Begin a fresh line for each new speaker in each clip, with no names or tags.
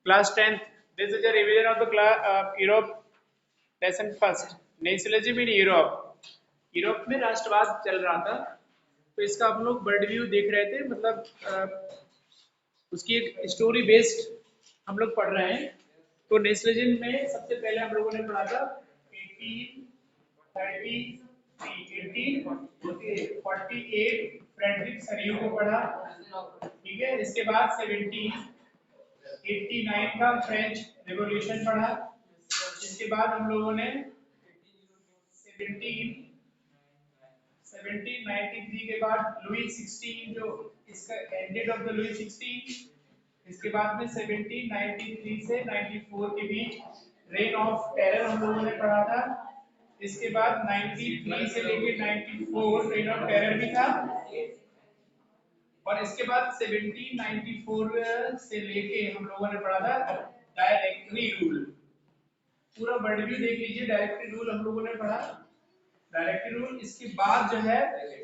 Class 10th. This is a revision of the Europe lesson first. Nationalism in Europe. Europe में राष्ट्रवाद चल रहा था, तो इसका हम लोग बर्ड व्यू देख रहे थे, मतलब उसकी एक स्टोरी बेस्ड हम लोग पढ़ रहे हैं। तो नेशनलिज्म में सबसे पहले हम लोगों ने पढ़ा था 1848 फ्रेडरिक सरियू को पढ़ा, ठीक है। इसके बाद 1789 का फ्रेंच रिवॉल्यूशन पढ़ा। इसके बाद हम लोगों ने 1793 के बाद लुई 16 जो इसका एंडेड ऑफ द लुई 16। इसके बाद में 1793 से 94 के बीच रेन ऑफ टेरर हम लोगों ने पढ़ा था। इसके बाद 93 से लेके 94 रेन ऑफ टेरर भी था, और इसके बाद 1794 से लेके हम लोगों ने पढ़ा था डायरेक्टरी रूल। पूरा वर्ड व्यू देख लीजिए। डायरेक्टरी रूल हम लोगों ने पढ़ा। डायरेक्टरी रूल, इसके बाद जो है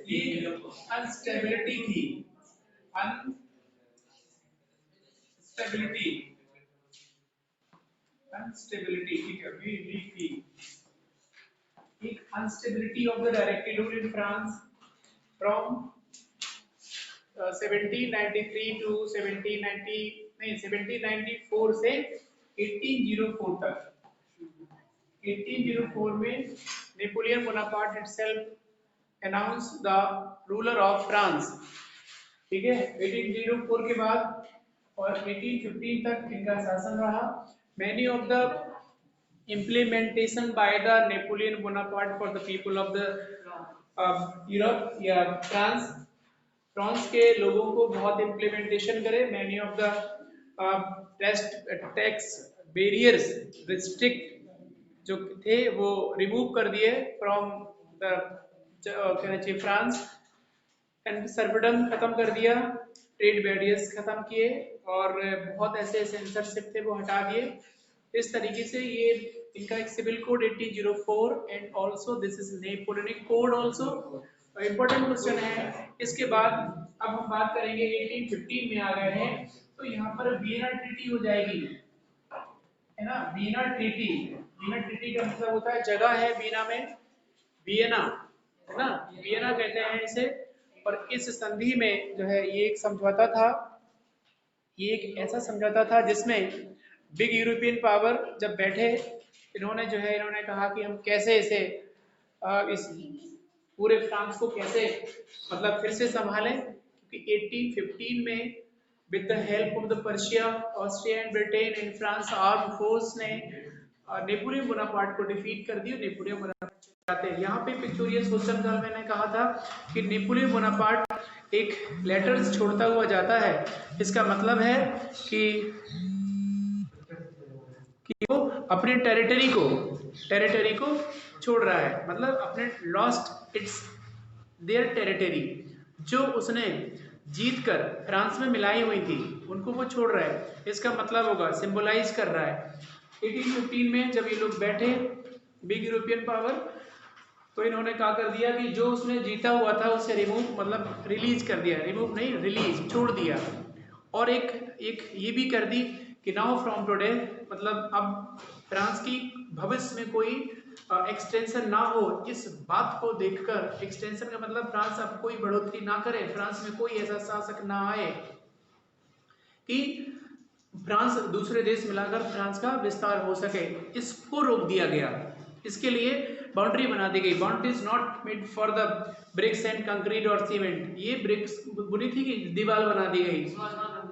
ये अनस्टेबिलिटी थी, अनस्टेबिलिटी, ठीक है, वीक थी। एक instability of the Directory rule in France from 1793 to 1794 से 1804 तक। 1804 में Napoleon Bonaparte itself announce the ruler of France, ठीक है। 1804 के बाद और 1815 तक इनका शासन रहा। Many of the implementation by the Napoleon Bonaparte for the people of the Europe या फ्रांस के लोगों को बहुत इम्प्लीमेंटेशन करे। Many of the tax barriers restrict जो थे वो रिमूव कर दिए फ्रॉम द कहना चाहिए फ्रांस। एंड सर्वडम खत्म कर दिया, ट्रेड बैरियर्स खत्म किए, और बहुत ऐसे सेंसरशिप थे वो हटा दिए। इस तरीके से ये इनका एक civil code 1804 and also this is Napoleonic code also. Important question है। इसके बाद अब हम बात करेंगे 1815 में आ गए हैं, तो यहाँ पर वियना ट्रीटी हो जाएगी, है ना। वियना ट्रीटी, वियना ट्रीटी का मतलब होता है जगह है वियना में, वियना, है ना, वियना कहते हैं इसे। और इस संधि में जो है ये एक समझौता था, ये एक ऐसा समझौता था जिसमें बिग यूरोपियन पावर जब बैठे, इन्होंने जो है इन्होंने कहा कि हम कैसे इसे इस पूरे फ्रांस को कैसे मतलब फिर से संभालें, क्योंकि 1815 में with the help of the Persia, Austria and Britain and France arm force ने नेपोलियन बोनापार्ट को डिफीट कर दिया। नेपोलियन बोनापार्ट जाते हैं। यहाँ पे पिक्चोरियस क्वेश्चन कल मैंने कहा था कि नेपोलियन बोनापार्ट एक लेटर्स छोड़ता हुआ जाता है। इसका मतलब है कि वो अपने टेरिटरी को छोड़ रहा है, मतलब अपने लॉस्ट इट्स देयर टेरिटरी, जो उसने जीत कर फ्रांस में मिलाई हुई थी उनको वो छोड़ रहा है। इसका मतलब होगा सिंबलाइज कर रहा है। 1815 में जब ये लोग बैठे बिग यूरोपियन पावर, तो इन्होंने क्या कर दिया कि जो उसने जीता हुआ था उससे रिमूव मतलब रिलीज कर दिया, रिमूव नहीं रिलीज छोड़ दिया। और एक ये भी कर दी कि नाउ फ्रॉम टुडे मतलब अब फ्रांस की भविष्य में कोई एक्सटेंशन ना हो। इस बात को देखकर, एक्सटेंशन का मतलब फ्रांस अब कोई बढ़ोतरी ना करे, फ्रांस में कोई ऐसा शासक ना आए कि फ्रांस दूसरे देश मिलाकर फ्रांस का विस्तार हो सके, इसको रोक दिया गया। इसके लिए बाउंड्री बना दी गई। Boundary is not made for the bricks and concrete और सीमेंट। ये ब्रिक्स बुनी थी कि दीवार बना दी गई,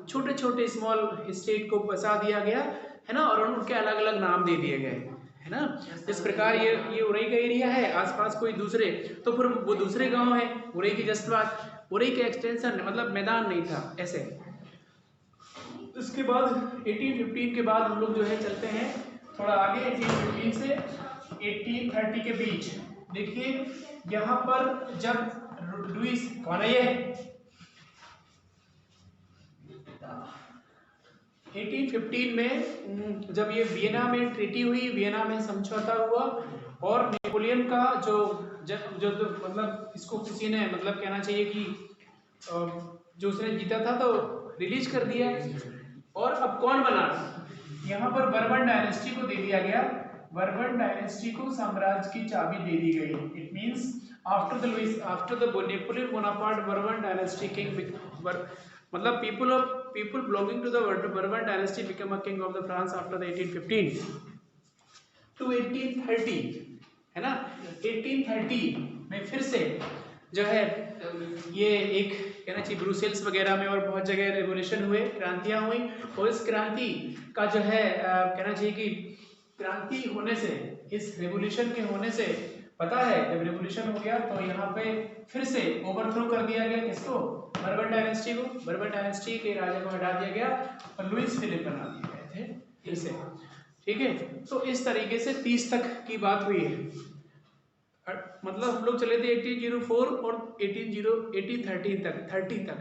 छोटे छोटे स्मॉल स्टेट को बसा दिया गया, है ना, और उनके अलग अलग नाम दे दिए गए, है ना। इस प्रकार ये उरई का एरिया है, आसपास कोई दूसरे, तो फिर वो दूसरे गांव है उरई की जस्ट बात, उरई के एक्सटेंशन मतलब मैदान नहीं था ऐसे। इसके बाद 1815 के बाद हम लोग जो है चलते हैं थोड़ा आगे। 1815 से 1830 के बीच देखिए यहाँ पर जब लुईस कौन है ये 1815 में जब ये वियना में ट्रीटी हुई, वियना में समझौता हुआ, और नेपोलियन का जो मतलब इसको किसी ने मतलब कहना चाहिए कि जो उसने जीता था तो रिलीज कर दिया। और अब कौन बना यहाँ पर बर्बन डायनेस्टी को दे दिया गया, बर्बन डायनेस्टी को साम्राज्य की चाबी दे दी गई। It means after the Napoleon Bonaparte bourbon dynasty king, मतलब people belonging to the Bourbon dynasty became a king of the France after the 1815 to 1830, है ना। 1830 में फिर से जो है ये एक कहना चाहिए ब्रुसेल्स वगैरह में और बहुत जगह रेवोल्यूशन हुए, क्रांतियां हुई, और इस क्रांति का जो है कहना चाहिए कि क्रांति होने से, इस रेवोल्यूशन के होने से पता है जब रेवोल्यूशन हो गया तो यहाँ पे फिर से ओवरथ्रो कर दिया गया किसको, बर्बन डायनेस्टी को। बर्बन डायनेस्टी के राजा को हटा दिया गया और लुइस फिलिप बना दिए गए थे फिर से, ठीक है। तो इस तरीके से 30 तक की बात हुई है, मतलब हम लोग चले थे 1804 और 1813 तक।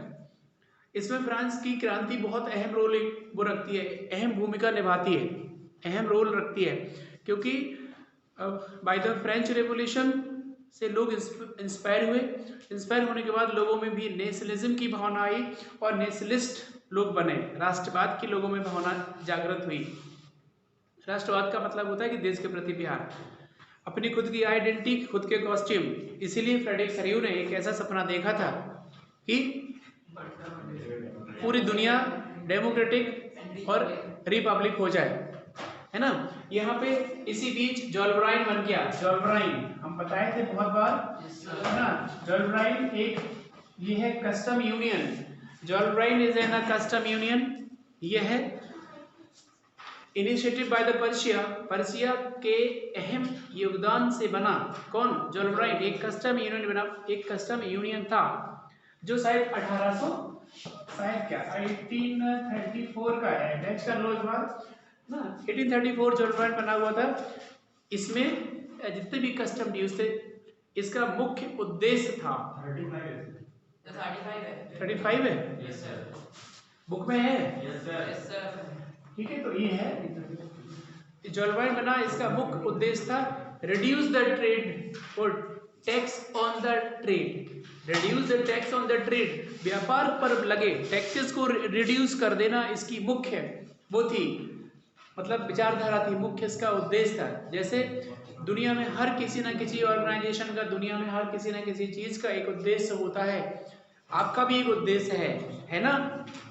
इसमें फ्रांस की क्रांति बहुत अहम रोल वो रखती है, अहम भूमिका निभाती है, अहम रोल रखती है, क्योंकि बाय द फ्रेंच रेवोल्यूशन से लोग इंस्पायर हुए। इंस्पायर होने के बाद लोगों में भी नेशनलिज्म की भावना आई और नेशनलिस्ट लोग बने, राष्ट्रवाद की लोगों में भावना जागृत हुई। राष्ट्रवाद का मतलब होता है कि देश के प्रति प्यार, अपनी खुद की आइडेंटिटी, खुद के कॉस्ट्यूम। इसीलिए फ्रेडरिक सरियू ने एक ऐसा सपना देखा था कि पूरी दुनिया डेमोक्रेटिक और रिपब्लिक हो जाए, है ना। यहाँ पे इसी बीच जोल्बराइन बन गया। जोल्बराइन हम बताए थे बहुत बार, है ना। जोल्बराइन एक ये है custom union, Zollverein is an custom union. ये है initiative by the Prussia, Prussia के अहम योगदान से बना। कौन? जोल्बराइन। एक कस्टम यूनियन बना, एक कस्टम यूनियन था जो शायद 1834 का है, नेक्स्ट कर लो इस बार ना। 1834 जोल्बराइन बना हुआ था। इसमें जितने भी कस्टम ड्यूज थे, इसका मुख्य उद्देश्य था 35 है, बुक में है, ठीक है। तो ये है जोल्बराइन बना, इसका मुख्य उद्देश्य था रिड्यूस द ट्रेड और tax on the trade, reduce the tax on the trade, व्यापार पर लगे टैक्सेस को रिड्यूस कर देना इसकी मुख्य वो थी, मतलब विचारधारा थी, मुख्य इसका उद्देश्य था। जैसे दुनिया में हर किसी न किसी ऑर्गेनाइजेशन का, दुनिया में हर किसी न किसी चीज का एक उद्देश्य होता है, आपका भी एक उद्देश्य है ना।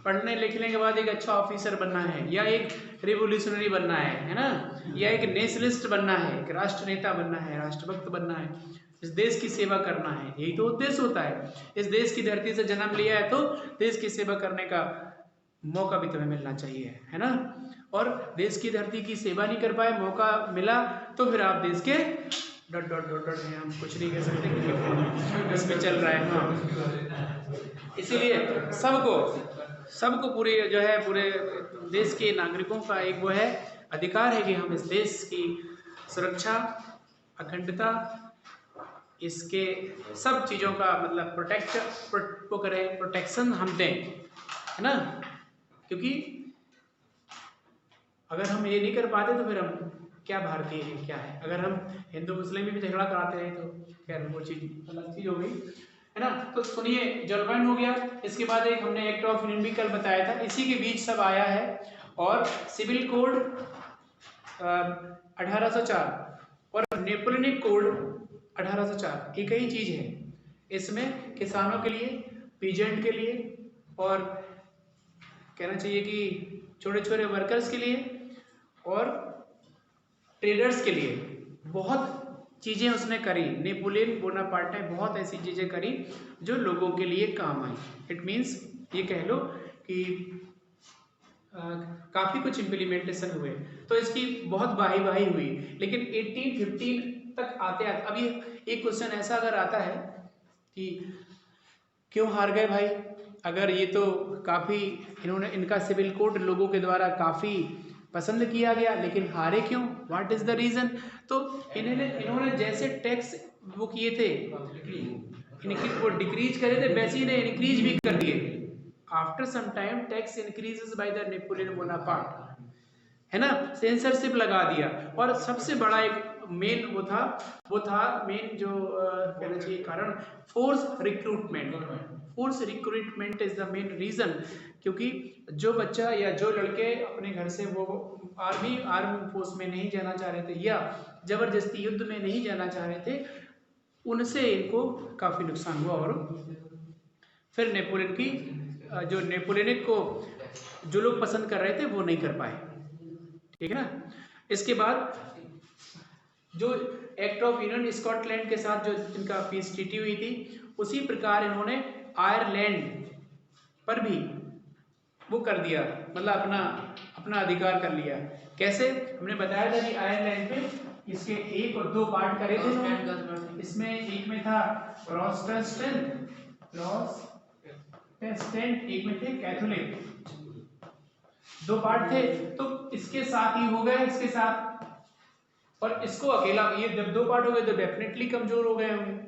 पढ़ने लिखने के बाद एक अच्छा ऑफिसर बनना है, या एक रिवोल्यूशनरी बनना है ना, या एक नेशनलिस्ट बनना है, एक राष्ट्र नेता बनना है, राष्ट्रभक्त बनना है, इस देश की सेवा करना है, यही तो उद्देश्य होता है। इस देश की धरती से जन्म लिया है तो देश की सेवा करने का मौका भी तुम्हें मिलना चाहिए, है ना। और देश की धरती की सेवा नहीं कर पाए, मौका मिला तो फिर आप देश के डॉट डॉट डॉट डॉट हैं, हम कुछ नहीं कह सकते क्योंकि इसमें चल रहा है। हाँ, इसीलिए सबको पूरे जो है पूरे देश के नागरिकों का एक वो है अधिकार है कि हम इस देश की सुरक्षा, अखंडता, इसके सब चीज़ों का मतलब प्रोटेक्शन हम दें, है ना। क्योंकि अगर हम ये नहीं कर पाते तो फिर हम क्या भारतीय हैं, क्या है। अगर हम हिंदू मुस्लिम में भी झगड़ा कराते हैं तो खैर वो चीज़ अलग चीज़ हो गई, है ना। तो सुनिए, जोल्बराइन हो गया। इसके बाद एक हमने एक्ट ऑफ यूनियन भी कल बताया था, इसी के बीच सब आया है। और सिविल कोड 1804 और नेपोलियनिक कोड 1804 एक ही चीज़ है। इसमें किसानों के लिए, पीजेंट के लिए और कहना चाहिए कि छोटे छोटे वर्कर्स के लिए और ट्रेडर्स के लिए बहुत चीज़ें उसने करी। नेपोलियन बोनापार्ट ने बहुत ऐसी चीज़ें करी जो लोगों के लिए काम आई। इट मीन्स ये कह लो कि काफ़ी कुछ इम्प्लीमेंटेशन हुए, तो इसकी बहुत वाही हुई। लेकिन 1815 तक आते अभी एक क्वेश्चन ऐसा अगर आता है कि क्यों हार गए भाई, अगर ये तो काफ़ी इनका सिविल कोड लोगों के द्वारा काफ़ी पसंद किया गया, लेकिन हारे क्यों, व्हाट इज द रीज़न। तो इन्होंने जैसे टैक्स वो किए थे, वो डिक्रीज करे थे, वैसे ही इन्हें इंक्रीज भी कर दिए। After some time tax increases by the Napoleon Bonaparte, है ना, सेंसरशिप लगा दिया। और सबसे बड़ा एक मेन वो था मेन जो कहना चाहिए कारण, force force recruitment is the main reason, क्योंकि जो बच्चा या जो लड़के अपने घर से वो आर्म फोर्स में नहीं जाना चाह रहे थे या ज़बरदस्ती युद्ध में नहीं जाना चाह रहे थे, उनसे इनको काफ़ी नुकसान हुआ। और फिर नेपोलियन की जो नेपोलियनिक को जो लोग पसंद कर रहे थे वो नहीं कर पाए, ठीक है ना। इसके बाद जो एक्ट ऑफ यूनियन स्कॉटलैंड के साथ जो इनका पीस ट्रीटी हुई थी, उसी प्रकार इन्होंने आयरलैंड पर भी वो कर दिया, मतलब अपना अधिकार कर लिया। कैसे? हमने बताया था कि आयरलैंड में इसके 1 और 2 पार्ट करे थे। इसमें एक में था प्रोटेस्टेंट, एक में थे कैथोलिक, 2 पार्ट थे। तो इसके साथ ही हो गए, इसके साथ, और इसको अकेला, ये जब 2 पार्ट हो गए तो डेफिनेटली कमजोर हो गए होंगे।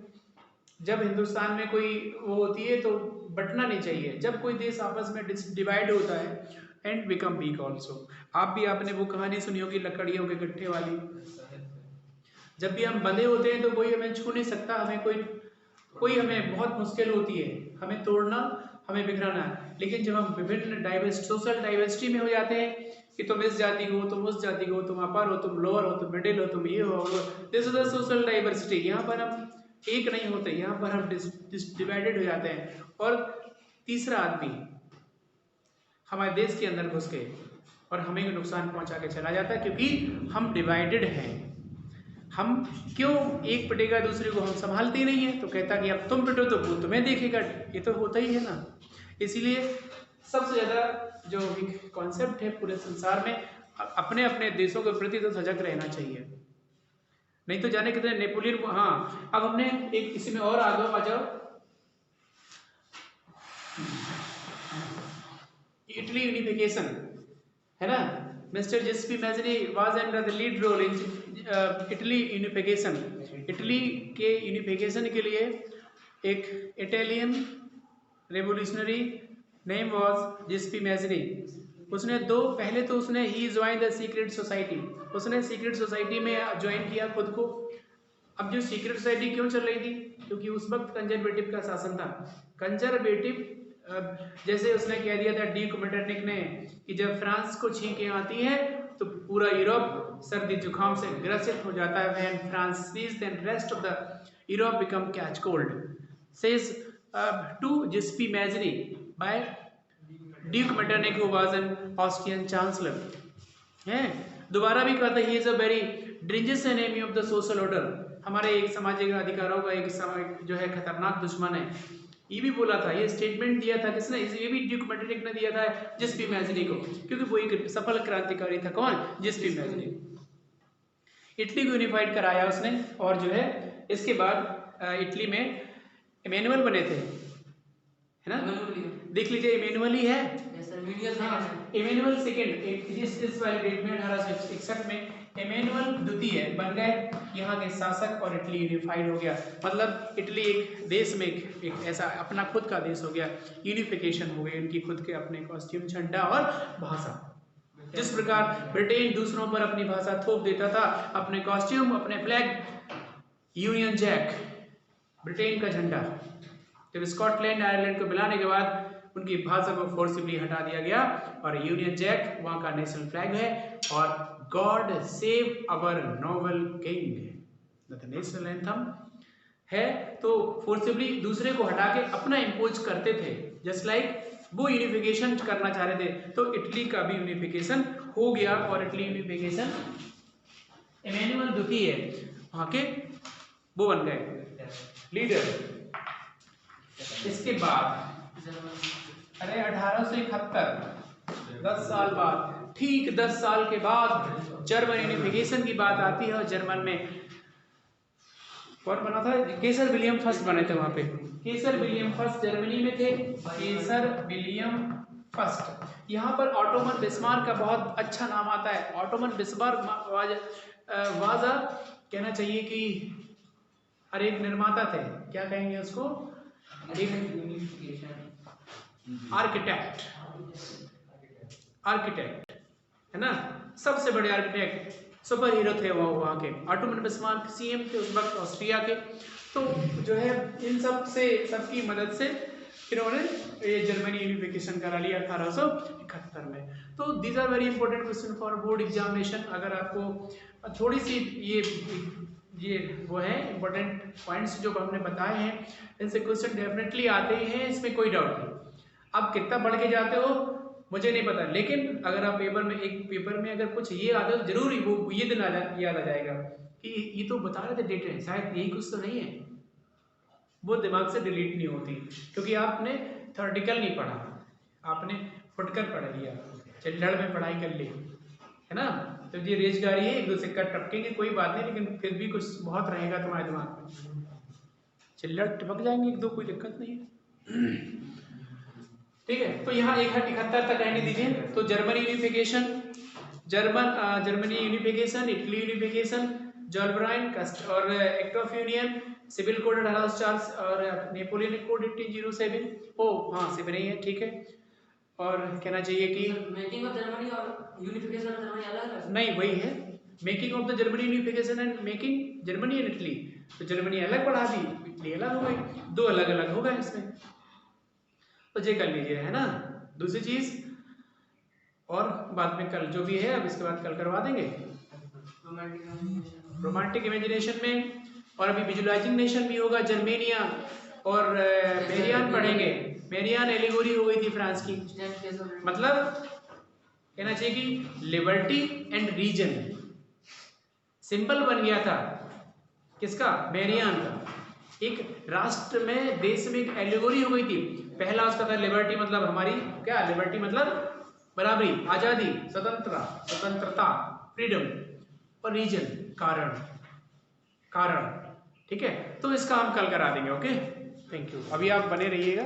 जब हिंदुस्तान में कोई वो होती है तो बंटना नहीं चाहिए। जब कोई देश आपस में डिवाइड होता है एंड बिकम वीक ऑल्सो। आपने वो कहानी सुनी होगी लकड़ियों के गट्ठे वाली। जब भी हम बंधे होते हैं तो कोई हमें छू नहीं सकता, हमें कोई हमें बहुत मुश्किल होती है हमें तोड़ना, हमें बिखराना। लेकिन जब हम विभिन्न सोशल डाइवर्सिटी में हो जाते हैं कि तुम इस जाति को, तुम उस जाति को, तुम अपर हो, तुम लोअर हो, तुम मिडिल हो, तुम ये हो, this is the social diversity. यहाँ पर हम एक नहीं होते, यहाँ पर हम डिवाइडेड हो जाते हैं। और तीसरा आदमी हमारे देश के अंदर घुस के और हमें नुकसान पहुंचा के चला जाता है, क्योंकि हम डिवाइडेड हैं। हम क्यों एक पिटेगा दूसरे को, हम संभालते ही नहीं है। तो कहता कि अब तुम पिटो तो वो तुम्हें देखेगा, ये तो होता ही है ना। इसीलिए सबसे ज़्यादा जो कॉन्सेप्ट है पूरे संसार में, अपने अपने देशों के प्रति तो सजग रहना चाहिए। नहीं तो जाने कितने नेपोलियन को। हाँ, अब हमने एक इसी में और आगे आ जाओ, इटली यूनिफिकेशन है ना। Mister Giuseppe Mazzini was under the lead role in Italy unification. Italy के यूनिफिकेशन के लिए एक Italian revolutionary name was Giuseppe Mazzini. उसने पहले तो उसने ही ज्वाइन द सीक्रेट सोसाइटी। उसने सीक्रेट सोसाइटी में ज्वाइन किया खुद को। अब जो सीक्रेट सोसाइटी क्यों चल रही थी? क्योंकि उस वक्त कंजर्वेटिव का शासन था। कंजर्वेटिव, जैसे उसने कह दिया था ड्यूक मेटरनिक ने कि जब फ्रांस को छींकें आती हैं तो पूरा यूरोप सर्दी जुकाम से ग्रसित हो जाता है। When France sees then rest of the Europe become catch cold, says to Giuseppe Mazzini by Duke Metternich who was an Austrian chancellor. हैं दोबारा भी कहता है he is a very dangerous enemy of the social order. हमारे एक सामाजिक अधिकारों का एक जो है खतरनाक दुश्मन है। ये भी बोला था, ये स्टेटमेंट दिया था किसने? ये भी ड्यूक मेटरनिक ने दिया था जिस्पी मैजनी को, क्योंकि वो एक सफल क्रांतिकारी था। कौन? जिस्पी मैजनी। इटली को यूनिफाइड कराया उसने। और जो है इसके बाद इटली में इमैनुअल बने थे, है ना। देख लीजिए इमैनुअल ही है। इमैनुअल सेकेंड इस वाले डेट में 1861 में इमैनुअल द्वितीय बन गए यहाँ के शासक और इटली यूनिफाइड हो गया। मतलब इटली एक देश में एक ऐसा अपना खुद का देश हो गया। यूनिफिकेशन हो गई, उनकी खुद के अपने कॉस्ट्यूम, झंडा और भाषा। जिस प्रकार ब्रिटेन दूसरों पर अपनी भाषा थोप देता था, अपने कॉस्ट्यूम, अपने फ्लैग, यूनियन जैक ब्रिटेन का झंडा, जब स्कॉटलैंड आयरलैंड को मिलाने के बाद उनकी भाषा को फोर्सिबली हटा दिया गया और यूनियन जैक वहाँ का नेशनल फ्लैग है। और God save our Nobel king national anthem है। तो फोर्सिबली दूसरे को हटा के अपना इम्पोज करते थे, जस्ट लाइक वो यूनिफिकेशन करना चाह रहे थे। तो इटली का भी यूनिफिकेशन हो गया और इटली यूनिफिकेशन इमैनुअल द्वितीय वहाँ के वो बन गए लीडर। इसके बाद अरे 1871 10 साल बाद, ठीक 10 साल के बाद जर्मन यूनिफिकेशन की बात आती है। और जर्मन में कौन बना था? केसर विलियम फर्स्ट बने थे वहां पे। केसर विलियम फर्स्ट जर्मनी में थे। केसर विलियम फर्स्ट। यहाँ पर ऑटोमन बिस्मार्क का बहुत अच्छा नाम आता है। ऑटोमन बिस्मार्क वाजा कहना चाहिए कि हर एक निर्माता थे, क्या कहेंगे उसको, एक आर्किटेक्ट है ना, सबसे बड़े आर्किटेक्ट, सुपर हीरो थे वो वहाँ के। ऑटोमन बिस्मार्क सीएम थे उस वक्त ऑस्ट्रिया के। तो जो है इन सब से, सबकी मदद से इन्होंने ये जर्मनी यूनिफिकेशन करा लिया 1871 में। तो these are very important question for board examination. अगर आपको थोड़ी सी ये वो है इंपॉर्टेंट पॉइंट्स जो हमने बताए हैं, इनसे क्वेश्चन डेफिनेटली आते ही हैं, इसमें कोई डाउट नहीं। आप कितना पढ़ के जाते हो मुझे नहीं पता, लेकिन अगर आप एक पेपर में अगर कुछ ये आता है तो जरूर वो ये दिन याद आ जाएगा कि ये तो बता रहे थे डेट है, शायद यही कुछ तो नहीं है। वो दिमाग से डिलीट नहीं होती, क्योंकि आपने थ्योरेटिकल नहीं पढ़ा, आपने फुटकर पढ़ लिया, चिल्लड़ में पढ़ाई कर ली, है ना। तो ये रेजगारी है, एक दूसरे का टपकेंगे कोई बात नहीं, लेकिन फिर भी कुछ बहुत रहेगा तुम्हारे दिमाग में, चिल्लड़ टपक जाएंगे एक दो, कोई दिक्कत नहीं है। ठीक है, तो यहाँ 71 तक रहने दीजिए। तो Germany unification, Germany unification, Italy unification, Zollverein और act of union, civil code 1804 और नेपोलियन कोड 1807। ओ हाँ सिविल ही है, ठीक है। और कहना चाहिए कि
मेकिंग ऑफ जर्मनी और यूनिफिकेशन ऑफ जर्मनी अलग है?
नहीं, वही है, making of the Germany unification and making Germany and Italy. तो जर्मनी अलग बढ़ा दी, इटली अलग हो गई, दो अलग अलग हो गए इसमें। तो ये कर लीजिए, है ना। दूसरी चीज और बाद में कल जो भी है, अब इसके बाद कल करवा देंगे रोमांटिक इमेजिनेशन में। और अभी विजुअलाइजिंग नेशन भी होगा, जर्मेनिया और मेरियान पढ़ेंगे। मेरियान एलिगोरी हो गई थी फ्रांस की, मतलब कहना चाहिए कि लिबर्टी एंड रीजन सिंबल बन गया था किसका, मेरियान का। एक राष्ट्र में, देश में एक एलिगोरी हो गई थी। पहला उसका था लिबर्टी, मतलब हमारी क्या, लिबर्टी मतलब बराबरी, आजादी, स्वतंत्रता, फ्रीडम, और रीजन कारण। ठीक है, तो इसका हम कल करा देंगे। Okay, thank you. अभी आप बने रहिएगा।